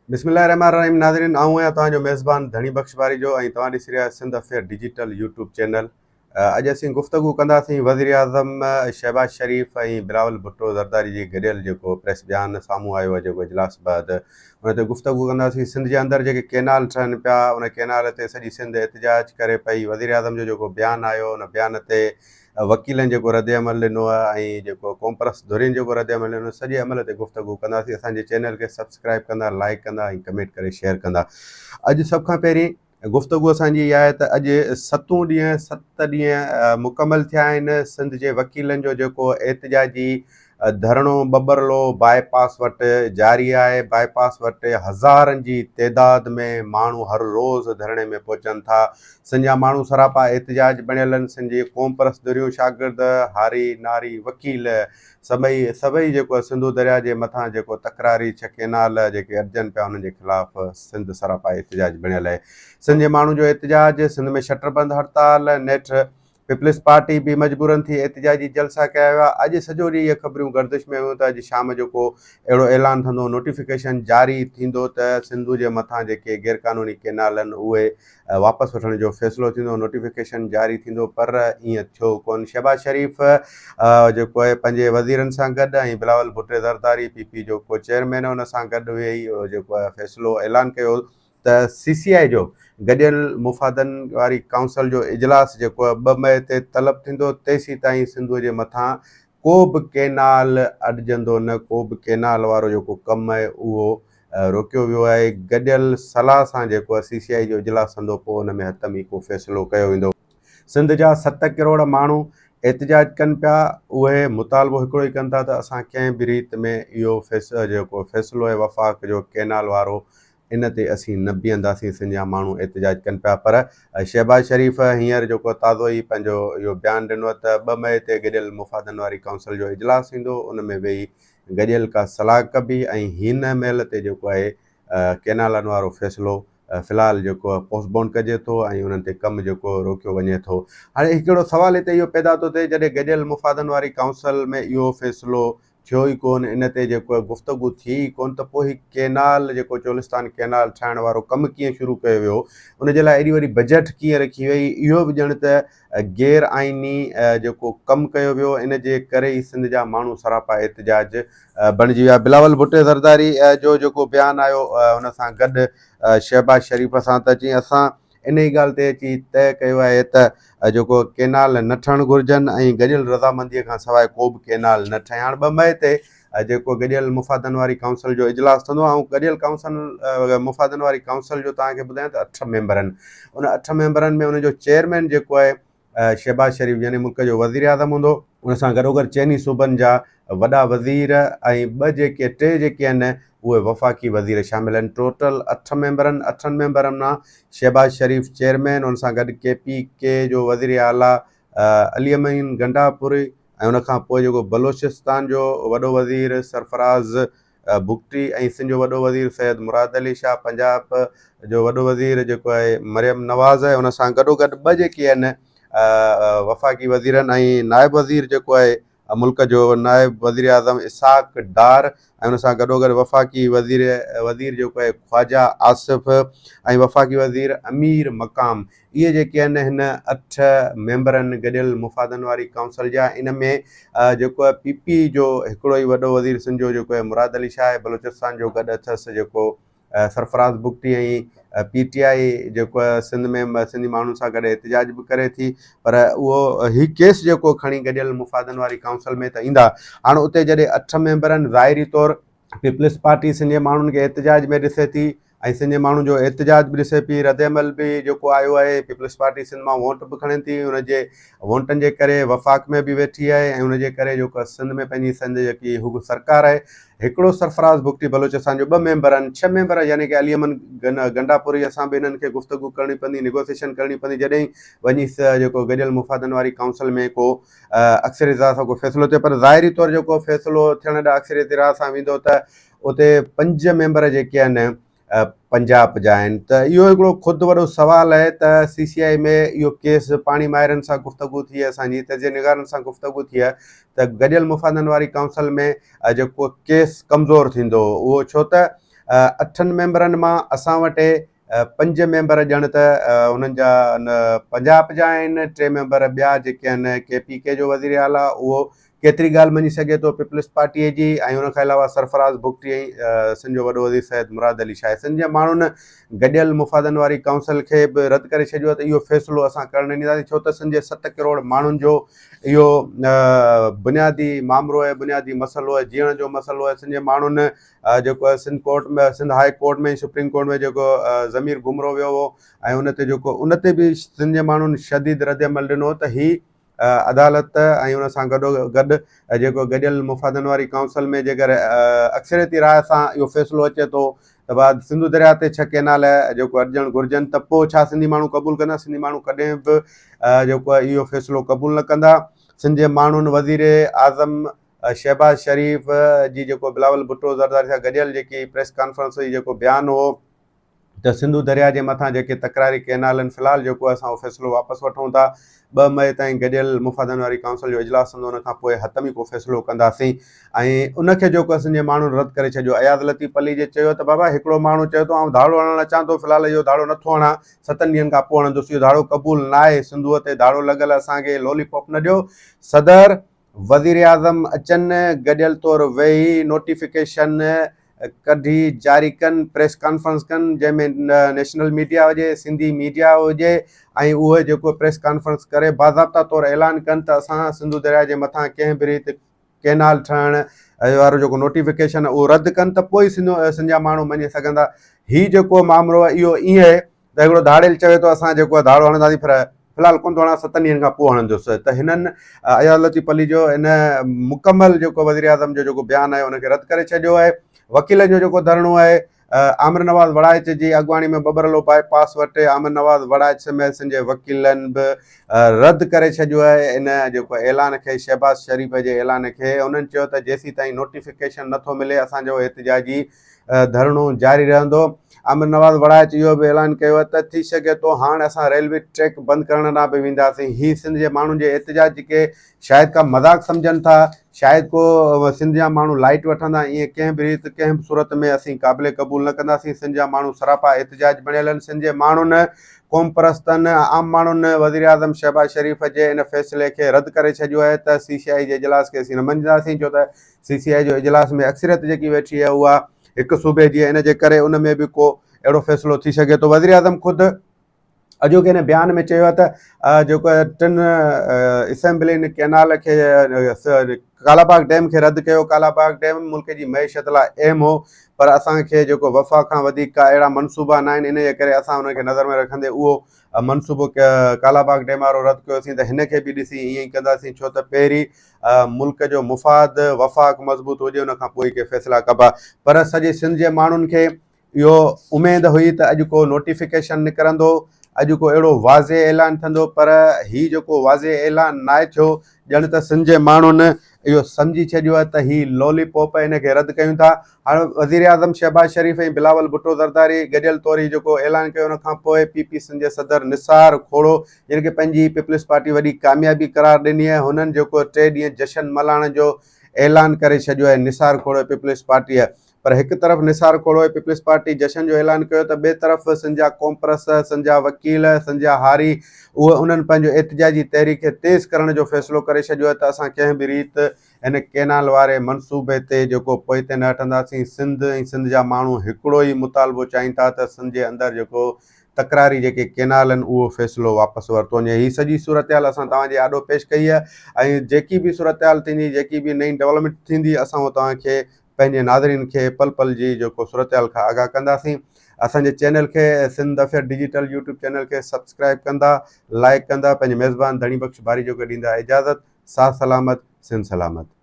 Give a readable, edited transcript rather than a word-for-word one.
बिस्मिल्लाहिर्रहमानिर्रहीम नाज़रीन आऊं आहियां तव्हांजो मेज़बान धणी बख़्शवारी जो ऐं तव्हां ॾिसी रहिया Sindh affair digital YouTube channel. अॼु असीं गुफ़्तगू कंदासीं वज़ीर आज़म शहबाज शरीफ़ ऐं बिलावल भुट्टो ज़रदारी जी गॾियल जेको प्रेस बयान साम्हूं आयो आहे जेको इजलास बैदि उन ते गुफ़्तगू कंदासीं। सिंध जे अंदरि जेके केनाल ठहनि पिया उन केनाल ते सॼी सिंध एहतिजाज करे पई। वज़ीर आज़म जो जेको बयानु आयो उन बयान ते वकीलनि जेको रद्द अमल ॾिनो आहे ऐं जेको कॉम्प्रेस धुरियुनि जेको रद्द अमल ॾिनो सॼे अमल ते गुफ़्तगू कंदासीं। असांजे चैनल खे सब्सक्राइब कंदा, लाइक कंदा ऐं कमेंट करे शेयर कंदा। अॼु सभ खां पहिरीं गुफ़्तगू असांजी इहा आहे त अॼु 7 ॾींहं मुकमल थिया आहिनि सिंध जे वकीलनि जो जेको एहतिजाजी धरणो बबरलो बाईपास वटि जारी आहे। बाईपास वटि हज़ारनि जी तइदाद में माण्हू हर रोज़ धरणे में पहुचनि था। सिंध जा माण्हू सरापा एहतिजाज बणियल आहिनि। सिंध जी क़ौम परस्त शागिर्द हारी नारी वकील सभई जेको सिंधु दरिया जे मथां जेको तकरारी 6 केनाल जेके अॾजनि पिया उन्हनि जे ख़िलाफ़ु सिंध सरापा एहतिजाज बणियल आहे। सिंध जे माण्हू जो एहतिजाज, सिंध में शटरबंद हड़ताल, नेठि पीपल्स पार्टी बि मजबूरन थी एहतिजाजी जलसा कया विया। अॼु सॼो ॾींहुं इहे ख़बरूं गर्दिश में हुयूं त अॼु शाम जेको अहिड़ो ऐलान थींदो, नोटिफिकेशन जारी थींदो त सिंधु जे मथां जेके गैरक़ानूनी केनाल आहिनि उहे वापसि वठण जो फ़ैसिलो थींदो, नोटिफिकेशन जारी थींदो। पर ईअं थियो कोन। शहबाज शरीफ़ जेको आहे पंहिंजे वज़ीरनि सां गॾु ऐं बिलावल भुट्टो ज़रदारी पीपी जो को चेयरमैन हुन सां गॾु वेही जेको आहे फ़ैसिलो ऐलान कयो त CCI जो गॾियल मुफ़ादनि वारी काउंसिल जो इजलास जेको आहे 2 मई ते तलब थींदो। तेसीं ताईं सिंधु जे मथां को बि केनाल अॾजंदो न, को बि केनाल वारो जेको कमु आहे उहो रोकियो वियो आहे। गॾियल सलाह सां जेको आहे CCI जो इजलास हूंदो, पोइ हुन में हथमी को फ़ैसिलो कयो वेंदो। सिंध जा 7 करोड़ माण्हू एहतिजाज कनि पिया। उहे मुतालबो हिकिड़ो ई कनि था त असां कंहिं बि रीति में इहो जेको फ़ैसिलो आहे वफ़ाक़ जो केनाल वारो इन ते असीं न बीहंदासीं। सिंध जा माण्हू एहतिजाज कनि पिया। पर शहबाज शरीफ़ हींअर जेको ताज़ो ई पंहिंजो इहो बयानु ॾिनो त 2 मई ते गॾियल मुफ़ादनि वारी काउंसिल जो इजलास थींदो, उन में वेही गॾियल का सलाह कबी ऐं हिन महिल ते जेको आहे केनालनि वारो फ़ैसिलो फ़िलहालु जेको आहे पोस्टपोन कजे थो ऐं उन्हनि ते कमु जेको रोकियो वञे थो। हाणे हिकिड़ो सुवाल हिते इहो पैदा थो थिए, जॾहिं गॾियल मुफ़ादनि वारी काउंसिल में इहो फ़ैसिलो थियो ई कोन, इन ते जेको गुफ़्तगू थी कोन, त पोइ ही केनाल जेको चोलिस्तान केनाल ठाहिण वारो कमु कीअं शुरू कयो वियो, उनजे लाइ एॾी वरी बजट कीअं रखी वई, इहो बि ॼण त गैर आइनी जेको कमु कयो वियो। इन जे करे ई सिंध जा माण्हू सरापा एहतिजाज बणिजी विया। बिलावल भुट्टो ज़रदारी जो जेको बयानु आयो उन सां गॾु शहबाज शरीफ़ सां त चई असां इन ई ॻाल्हि ते अची तय कयो आहे त जेको केनाल न ठहणु घुरिजनि ऐं गॾियल रज़ामंदीअ खां सवाइ को बि केनाल न ठहे। हाणे 2 मई ते जेको गॾियल मुफ़ादनि वारी काउंसिल जो इजलास थींदो ऐं गॾियल काउंसिल मुफ़ादनि वारी काउंसिल जो तव्हांखे ॿुधायां त 8 मेंबर आहिनि। उन 8 मेंबरनि में उनजो चेयरमैन जेको आहे शहबाज शरीफ़ यानी मुल्क जो वज़ीर आज़म हूंदो। उन सां गॾोगॾु चइनी सूबनि जा वॾा वज़ीर ऐं 3 जेके आहिनि उहे वफ़ाक़ी वज़ीर शामिल आहिनि। टोटल 8 मेंबर आहिनि। 8 मेंबरनि मां शहबाज शरीफ़ चेयरमैन, उन सां गॾु KPK जो वज़ीर आला अली अमीन गंडापुरी ऐं उनखां पोइ जेको बलोचिस्तान जो वॾो वज़ीर सरफराज़ बुगटी ऐं सिंध जो वॾो वज़ीर सैयद मुराद अली शाह, पंजाब जो वॾो वज़ीर जेको आहे मरियम नवाज़ आहे। उन सां गॾोगॾु 2 जेके आहिनि वफ़ाक़ी वज़ीर आहिनि ऐं नायब वज़ीर जेको आहे मुल्क जो नायब वज़ीर आज़म इसहाक़ डार ऐं उन सां गॾोगॾु वफ़ाक़ी वज़ीर जेको आहे ख्वाजा आसिफ़ ऐं वफ़ाक़ी वज़ीर अमीर मक़ाम। इहे जेके आहिनि हिन 8 मेंबरनि गॾियल मुफ़ादनि वारी काउंसिल जा। इन में जेको आहे PP जो हिकिड़ो ई वॾो वज़ीर सिंध जो जेको आहे मुराद अली शाह आहे। बलोचिस्तान जो गॾु अथसि जेको सरफराज़ बुगटी ऐं PTI जेको आहे सिंध में सिंधी माण्हुनि सां गॾु एहतिजाज बि करे थी। पर उहो ही केस जेको खणी गॾियल मुफ़ादनि वारी काउंसिल में त ईंदा। हाणे उते जॾहिं 8 मेंबर आहिनि, ज़ाहिरी तौरु पीपल्स पार्टी सिंध जे माण्हुनि खे एहतिजाज में ॾिसे थी ऐं सिंध जे माण्हुनि जो एहतिजाज बि ॾिसे पई। रद्द अमल बि जेको आयो आहे, पीपल्स पार्टी सिंध मां वोट बि खणे थी। उनजे वोटनि जे करे वफ़ाक़ में बि वेठी आहे ऐं उनजे करे जेको सिंध में पंहिंजी सिंध जेकी हू सरकार आहे। हिकिड़ो सरफराज़ बुगटी बलोचिस्तान जो 2 मेंबर आहिनि। 6 मेंबर यानी कि अली अमन गंडापुरी असां बि हिननि खे गुफ़्तगू करणी पवंदी, निगोसिएशन करणी पवंदी, जॾहिं वञी जेको गॾियल मुफ़ादनि वारी काउंसिल में को अक्सरियत सां को फ़ैसिलो थिए। पर ज़ाहिरी तौरु जेको फ़ैसिलो थियण ॾांहुं अक्सरियत सां वेंदो त उते 5 मेंबर जेके आहिनि पंजाब जा आहिनि। त इहो हिकिड़ो ख़ुदि वॾो सुवालु आहे त CCI में इहो केस पाणी माहिरनि सां गुफ़्तगू थी आहे, असांजी तजिया निगारनि सां गुफ़्तगू थी आहे त गॾियल मुफ़ादनि वारी काउंसिल में जेको केस कमज़ोर थींदो, उहो छो त 8 मेंबरनि मां असां वटि 5 मेंबर ॼण त उन्हनि जा पंजाब जा आहिनि, 3 मेंबर ॿिया जेके आहिनि KPK जो वज़ीर आला, उहो केतिरी ॻाल्हि मञी सघे थो पीपल्स पार्टीअ जी, ऐं उनखां अलावा सरफराज़ बुगटी ऐं सिंध जो वॾो वज़ीर सैयद मुराद अली शाह। सिंध जे माण्हुनि गॾियल मुफ़ादनि वारी काउंसिल खे बि रद्द करे छॾियो आहे त इहो फ़ैसिलो असां करणु न ॾींदासीं, छो त सिंध जे 7 करोड़ माण्हुनि जो इहो बुनियादी मामिलो आहे, बुनियादी मसइलो आहे, जीअण जो मसइलो आहे। सिंध जे माण्हुनि जेको आहे सिंध कोर्ट में, सिंध हाई कोर्ट में, सुप्रीम कोर्ट में जेको ज़मीर घुमरो वियो हो, ऐं उन ते बि सिंध जे माण्हुनि शदीद रद्दमल ॾिनो त ही अदालत ऐं उन सां गॾो गॾु जेको गॾियल मुफ़ादनि वारी काउंसिल में जेकर अक्सरियती राय सां इहो फ़ैसिलो अचे थो त बाद सिंधु दरिया ते 6 केनाल जेको अॾजणु घुरिजनि, त पोइ छा सिंधी माण्हू क़बूल कंदा? सिंधी माण्हू कॾहिं बि जेको आहे इहो फ़ैसिलो क़बूल न कंदा। सिंध जे माण्हुनि वज़ीर आज़म शहबाज़ शरीफ़ जी जेको बिलावल भुट्टो ज़रदारी सां गॾियल जेकी प्रेस कॉन्फ्रेंस हुई, जेको बयानु हो त सिंधु दरिया जे मथां जेके तकरारी केनाल आहिनि, फ़िलहालु जेको असां उहो फ़ैसिलो वापसि वठूं था। 2 मई ताईं गॾियल मुफ़ादनि वारी काउंसिल जो इजलास हूंदो, उनखां पोइ हतमी को फ़ैसिलो कंदासीं, ऐं उनखे जेको सिंध जे माण्हुनि रद्द करे छॾियो। अयाज़ लतीफ़ अली जे चयो त बाबा हिकिड़ो माण्हू चयो थो आउं धाड़ो हणणु अचां थो, फ़िलहालु इहो धाड़ो नथो हणां, 7 ॾींहंनि खां पोइ हणंदुसि, इहो धाड़ो क़बूल न आहे, सिंधूअ ते धाड़ो लॻल, असांखे लॉलीपॉप न ॾियो। सदर वज़ीर आज़म अचनि, गॾियल तौरु वेही नोटिफिकेशन कढी जारी कनि, प्रेस कॉन्फ्रेंस कनि, जंहिंमें नेशनल मीडिया हुजे, सिंधी मीडिया हुजे, ऐं उहे जेको प्रेस कॉन्फ्रेंस करे बाज़ाब्ता तौरु ऐलान कनि त असां सिंधु दरिया जे मथां कंहिं बि रीति केनाल ठहण वारो जेको नोटिफिकेशन आहे उहो रद्द कनि, त पोइ सिंध जा माण्हू मञी सघंदा। हीउ जेको मामिलो आहे इहो ईअं आहे त हिकिड़ो धाड़ेल चवे थो असां जेको आहे धाड़ो हणंदासीं, पर फ़िलहालु कोन थो हणां, 7 ॾींहंनि खां पोइ हणंदुसि। त हिननि अयाज़ लतीफ़ अली जो इन मुकमल जेको वज़ीर आज़म जो जेको बयानु आहे उनखे रद्द करे छॾियो आहे। वकीलनि जो जेको धरणो आहे, आमिर नवाज़ वड़ाइच जी अॻुवाणी में बबरलो बाईपास वटि आमिर नवाज़ वड़ाइच समेत सिंध जे वकीलनि बि रद्द करे छॾियो आहे इन जेको ऐलान खे, शहबाज़ शरीफ़ जे ऐलान खे। उन्हनि चयो त जेसीं ताईं नोटिफिकेशन नथो मिले असांजो एहतिजाजी धरणो जारी रहंदो। आमिर नवाज़ वड़ाइच इहो बि ऐलान कयो आहे त थी सघे थो हाणे असां रेलवे ट्रैक बंदि करण लाइ बि वेंदासीं। हीअ सिंध जे माण्हुनि जे एहतिजाज खे शायदि का मज़ाक सम्झनि था, शायदि को सिंध जा माण्हू लाइट वठंदा, ईअं कंहिं बि रीति कंहिं बि सूरत में असीं क़ाबिले क़बूल न कंदासीं। सिंध जा माण्हू सरापा एहतिजाज बणियल आहिनि। सिंध जे माण्हुनि, क़ौम परस्तनि, आम माण्हुनि वज़ीर आज़म शहबाज़ शरीफ़ जे इन फ़ैसिले खे रद्द करे छॾियो आहे त CCI जे इजलास खे असीं न मञींदासीं, छो त CCI जो इजलास में अक्सरियत जेकी वेठी आहे उहा हिकु सूबे जी आहे, इन जे करे उन में बि को अहिड़ो फ़ैसिलो थी सघे थो। वज़ीर आज़म ख़ुदि अॼोके हिन बयान में चयो आहे त जेको 3 असेंबली केनाल खे, कालाबाग डैम खे रद्द कयो। कालाबाग डैम मुल्क जी मैशत लाइ अहम हो, पर असांखे जेको वफ़ा खां वधीक का अहिड़ा मनसूबा न आहिनि, इन जे करे असां उनखे नज़र में रखंदे उहो मनसूबो कालाबाग डैम वारो रद्द कयोसीं। त हिन खे बि ॾिसी ईअं ई कंदासीं, छो त पहिरीं मुल्क जो मुफ़ाद वफ़ाक़ मज़बूत हुजे, उनखां पोइ के फ़ैसिला कबा। पर सॼे सिंध जे माण्हुनि खे इहो उमेदु हुई त अॼु को नोटिफिकेशन निकिरंदो, अॼु को अहिड़ो वाज़े ऐलान थींदो, पर हीउ जेको वाज़े ऐलान न आहे थियो। ॼण त सिंध जे माण्हुनि इहो सम्झी छॾियो आहे त हीउ लॉलीपॉप आहे, इनखे रद्द कयूं था। हाणे वज़ीर आज़म शहबाज़ शरीफ़ ऐं बिलावल भुट्टो ज़रदारी गॾियल तौरु ई जेको ऐलान कयो, उनखां पोइ PP सिंध जे सदर निसार खोड़ो, जिन खे पंहिंजी पीपल्स पार्टी वॾी कामयाबी करार ॾिनी आहे, हुननि जेको 3 ॾींहं जश्न मल्हाइण जो ऐलान करे छॾियो आहे निसार खोड़ो पीपल्स पार्टीअ। पर हिकु तरफ़ निसार खोड़ो पीपल्स पार्टी जश्न जो ऐलान कयो, त ॿिए तरफ़ सिंध जा क़ौम परस्त, सिंध जा वकील, सिंध जा हारी, उहे उन्हनि पंहिंजो एहतिजाजी तहरीक खे तेज़ करण जो फ़ैसिलो करे छॾियो आहे त असां कंहिं बि रीति हिन केनाल वारे मनसूबे ते जेको पोइते न हटंदासीं। सिंध ऐं सिंध जा माण्हू हिकिड़ो ई मुतालबो चाहिनि था त सिंध जे अंदरि जेको तकरारी जेके केनाल आहिनि उहो फ़ैसिलो वापसि वरितो वञे। हीअ सॼी सूरत हाल असां तव्हांजे आॾो पेश कई आहे, ऐं जेकी बि सूरत हाल थींदी, जेकी बि नई डेवलपमेंट थींदी, असां उहो तव्हांखे पंहिंजे नाज़रीन खे पल पल जी जेको सूरत हाल खां आगाह कंदासीं। असांजे चैनल खे, Sindh affair digital YouTube channel खे सब्सक्राइब कंदा, लाइक कंदा, पंहिंजे मेज़बान धणी बख़्श बारी जो ॾींदा इजाज़त। साथ सलामत, सिंध सलामत।